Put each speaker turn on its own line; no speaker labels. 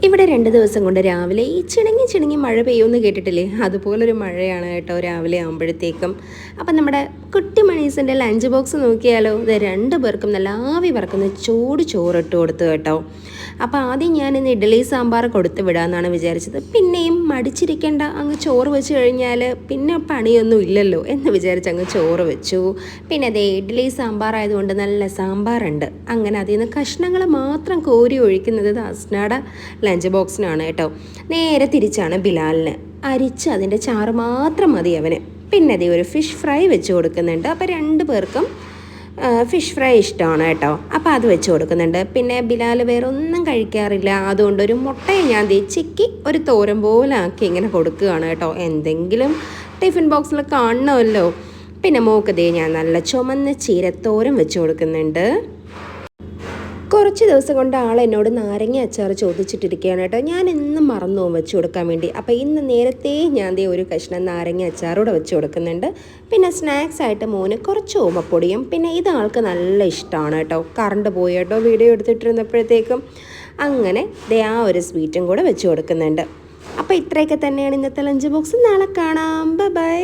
ഇവിടെ 2 ദിവസം കൊണ്ട് രാവിലെ ഈ ചിണുങ്ങി ചിണുങ്ങി മഴ പെയ്യുമെന്ന് കേട്ടിട്ടില്ലേ? അതുപോലൊരു മഴയാണ് കേട്ടോ രാവിലെ ആകുമ്പോഴത്തേക്കും. അപ്പം നമ്മുടെ കുട്ടി മണീസിൻ്റെ ലഞ്ച് ബോക്സ് നോക്കിയാലോ? ഇത് 2 പേർക്കും നല്ല ആവി പറക്കുന്ന ചൂട് ചോറിട്ട് കൊടുത്തു കേട്ടോ. അപ്പോൾ ആദ്യം ഞാനിന്ന് ഇഡ്ഡലി സാമ്പാർ കൊടുത്ത് വിടാമെന്നാണ് വിചാരിച്ചത്. പിന്നെയും മടിച്ചിരിക്കേണ്ട, അങ്ങ് ചോറ് വെച്ച് കഴിഞ്ഞാൽ പിന്നെ പണിയൊന്നും ഇല്ലല്ലോ എന്ന് വിചാരിച്ച് അങ്ങ് ചോറ് വെച്ചു. പിന്നെ അതേ ഇഡ്ഡലി സാമ്പാർ ആയതുകൊണ്ട് നല്ല സാമ്പാറുണ്ട്. അങ്ങനെ അതിൽ നിന്ന് കഷ്ണങ്ങൾ മാത്രം കോരി ഒഴിക്കുന്നത് അസ്നയുടെ ലഞ്ച് ബോക്സിനാണ് കേട്ടോ. നേരെ തിരിച്ചാണ് ബിലാലിന്. അരിച്ച് അതിൻ്റെ ചാറ് മാത്രം മതി അവന്. പിന്നെ അതേ ഒരു ഫിഷ് ഫ്രൈ വെച്ച് കൊടുക്കുന്നുണ്ട്. അപ്പോൾ 2 പേർക്കും ഫിഷ് ഫ്രൈ ഇഷ്ടമാണ് കേട്ടോ. അപ്പോൾ അത് വെച്ച് കൊടുക്കുന്നുണ്ട്. പിന്നെ ബിലാൽ വേറെ ഒന്നും കഴിക്കാറില്ല. അതുകൊണ്ട് ഒരു മുട്ടയെ ഞാൻ ചിക്കി ഒരു തോരൻ പോലെ ആക്കി ഇങ്ങനെ കൊടുക്കുകയാണ് കേട്ടോ. എന്തെങ്കിലും ടിഫിൻ ബോക്സിൽ കാണണമല്ലോ. പിന്നെ മോക്ക് ഞാൻ നല്ല ചുമന്ന ചീരത്തോരൻ വെച്ച് കൊടുക്കുന്നുണ്ട്. കുറച്ച് ദിവസം കൊണ്ട് എന്നോട് നാരങ്ങ അച്ചാർ ചോദിച്ചിട്ടിരിക്കുകയാണ് കേട്ടോ. ഞാൻ എന്നും മറന്നു പോകും വെച്ച് കൊടുക്കാൻ വേണ്ടി. അപ്പോൾ ഇന്ന് നേരത്തെ ഞാൻ ഒരു കഷ്ണം നാരങ്ങ അച്ചാറൂടെ വെച്ച് കൊടുക്കുന്നുണ്ട്. പിന്നെ സ്നാക്സ് ആയിട്ട് മോന് കുറച്ച് ഓമപ്പൊടിയും. പിന്നെ ഇത് ആൾക്ക് നല്ല ഇഷ്ടമാണ് കേട്ടോ. കറണ്ട് പോയി കേട്ടോ വീഡിയോ എടുത്തിട്ടിരുന്നപ്പോഴത്തേക്കും. അങ്ങനെ ആ ഒരു സ്വീറ്റും കൂടെ വെച്ച് കൊടുക്കുന്നുണ്ട്. അപ്പോൾ ഇത്രയൊക്കെ തന്നെയാണ് ഇന്നത്തെ ലഞ്ച് ബോക്സ്. നാളെ കാണാം. ബൈ.